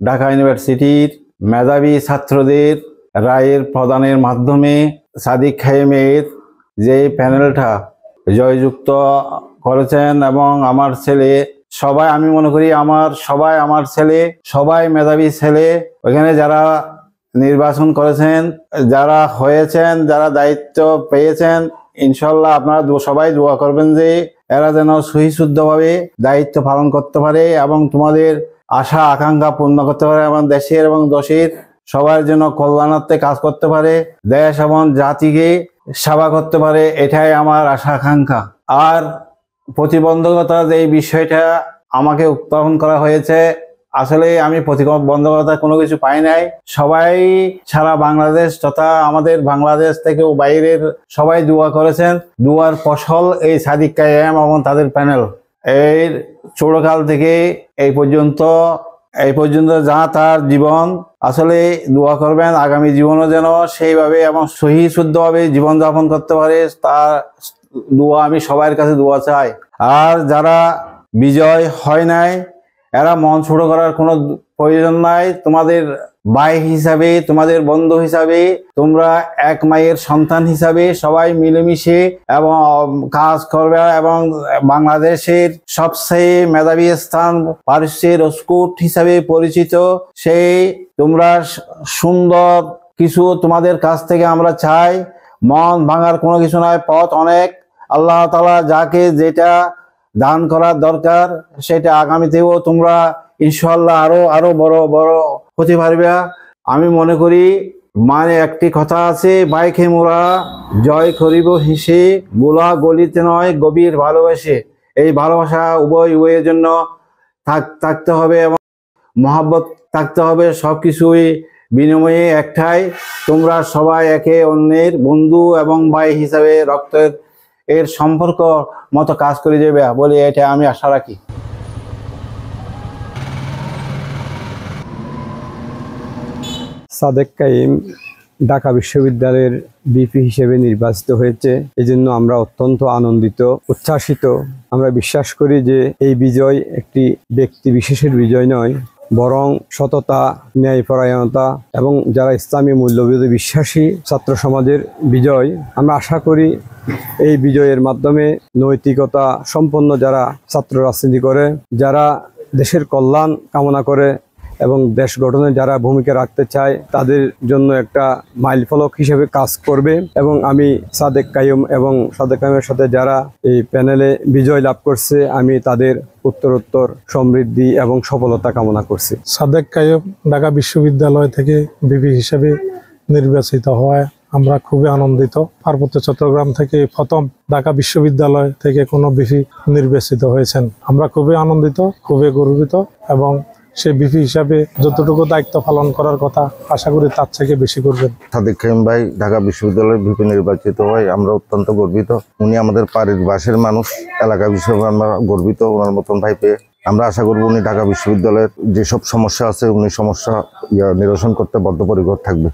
ঢাকা ইউনিভার্সিটির মেধাবী ছাত্রদের রায়ের প্রদানের মাধ্যমে সাদিক খায়েমের যে প্যানেলটা জয়যুক্ত করেছেন এবং আমার ছেলে সবাই, আমি মনে করি আমার ছেলে সবাই মেধাবী ছেলে। ওইখানে যারা নির্বাচন করেছেন, যারা হয়েছেন, যারা দায়িত্ব পেয়েছেন, ইনশাল্লাহ আপনারা সবাই দোয়া করবেন যে এরা যেন সহিশুদ্ধভাবে দায়িত্ব পালন করতে পারে এবং তোমাদের আশা আকাঙ্ক্ষা পূর্ণ করতে পারে এবং দেশের এবং দেশের সবার জন্য কল্যাণার্থে কাজ করতে পারে, দেশ এবং জাতিকে সেবা করতে পারে, এটাই আমার আশা আকাঙ্ক্ষা। আর প্রতিবন্ধকতার এই বিষয়টা আমাকে উত্থাপন করা হয়েছে, আসলে আমি প্রতিবন্ধকতা কোনো কিছু পাই নাই। সবাই সারা বাংলাদেশ তথা আমাদের বাংলাদেশ থেকেও বাইরের সবাই দোয়া করেছেন। দোয়ার ফসল এই সাদিক কায়েম এবং তাদের প্যানেল। এর ছোটকাল থেকে এই পর্যন্ত যা তার জীবন, আসলে দোয়া করবেন আগামী জীবনও যেন সেইভাবে এবং সহি শুদ্ধভাবে জীবনযাপন করতে পারে, তার দোয়া আমি সবার কাছে দোয়া চাই। আর যারা বিজয় হয় নাই, এরা মন ছোট করার কোনো প্রয়োজন নাই। তোমাদের ভাই হিসাবে, তোমাদের বন্ধু হিসাবে, তোমরা এক মায়ের সন্তান হিসাবে সবাই মিলেমিশে এবং কাজ করবে এবং বাংলাদেশের সবচেয়ে মেধাবী স্থান পারস্যের স্কুট হিসাবে পরিচিত সেই তোমরা সুন্দর কিছু তোমাদের কাছ থেকে আমরা চাই। মন ভাঙার কোনো কিছু নয়, পথ অনেক। আল্লাহ তাআলা যাকে যেটা দান করার দরকার সেটা আগামীতেও তোমরা ইনশাআল্লাহ আরো বড় বড় হতে পারবে। আমি মনে করি একটি কথা আছে, বাইকে মোরা জয় করিব হেসে, গোলা গলিতে নয় গভীর ভালোবাসে। এই ভালোবাসা উভয়ের জন্য থাকতে হবে এবং মহাব্বত থাকতে হবে। সবকিছুই বিনিময়ে একটাই, তোমরা সবাই একে অন্যের বন্ধু এবং ভাই হিসাবে রক্তের এর সম্পর্ক মতো কাজ করে যাবে বলে এটা আমি আশা রাখি। সাদেক কাইম ঢাকা বিশ্ববিদ্যালয়ের ভিপি হিসেবে নির্বাচিত হয়েছে, এজন্য আমরা অত্যন্ত আনন্দিত, উচ্ছ্বাসিত। আমরা বিশ্বাস করি যে এই বিজয় একটি ব্যক্তি বিশেষের বিজয় নয়, বরং সততা, ন্যায়পরায়ণতা এবং যারা ইসলামী মূল্যবোধে বিশ্বাসী ছাত্র সমাজের বিজয়। আমরা আশা করি এই বিজয়ের মাধ্যমে নৈতিকতা সম্পন্ন যারা ছাত্র রাজনীতি করে, যারা দেশের কল্যাণ কামনা করে এবং দেশ গঠনে যারা ভূমিকা রাখতে চায়, তাদের জন্য একটা মাইলফলক হিসেবে কাজ করবে। এবং আমি সাদেক কাইমের সাথে যারা এই প্যানেলে বিজয় লাভ করছে, আমি তাদের উত্তরোত্তর সমৃদ্ধি এবং সফলতা কামনা করছি। সাদেক কাইম ঢাকা বিশ্ববিদ্যালয় থেকে ভিপি হিসেবে নির্বাচিত হওয়ায় আমরা খুবই আনন্দিত। পার্বত্য চট্টগ্রাম থেকে প্রথম ঢাকা বিশ্ববিদ্যালয় থেকে কোনো ভিপি নির্বাচিত হয়েছেন। আমরা খুবই আনন্দিত, খুবই গর্বিত এবং সে ভিপি হিসাবে যতটুকু দায়িত্ব পালন করার কথা আশা করি তার থেকে বেশি করবেন। সাদেক খায়েম ভাই ঢাকা বিশ্ববিদ্যালয়ের ভিপি নির্বাচিত হয়, আমরা অত্যন্ত গর্বিত। উনি আমাদের পাশের মানুষ, এলাকা হিসেবে আমরা গর্বিত ওনার মতন ভাই পেয়ে। আমরা আশা করব উনি ঢাকা বিশ্ববিদ্যালয়ের যেসব সমস্যা আছে উনি সমস্যা নিরসন করতে বদ্ধপরিকর থাকবে।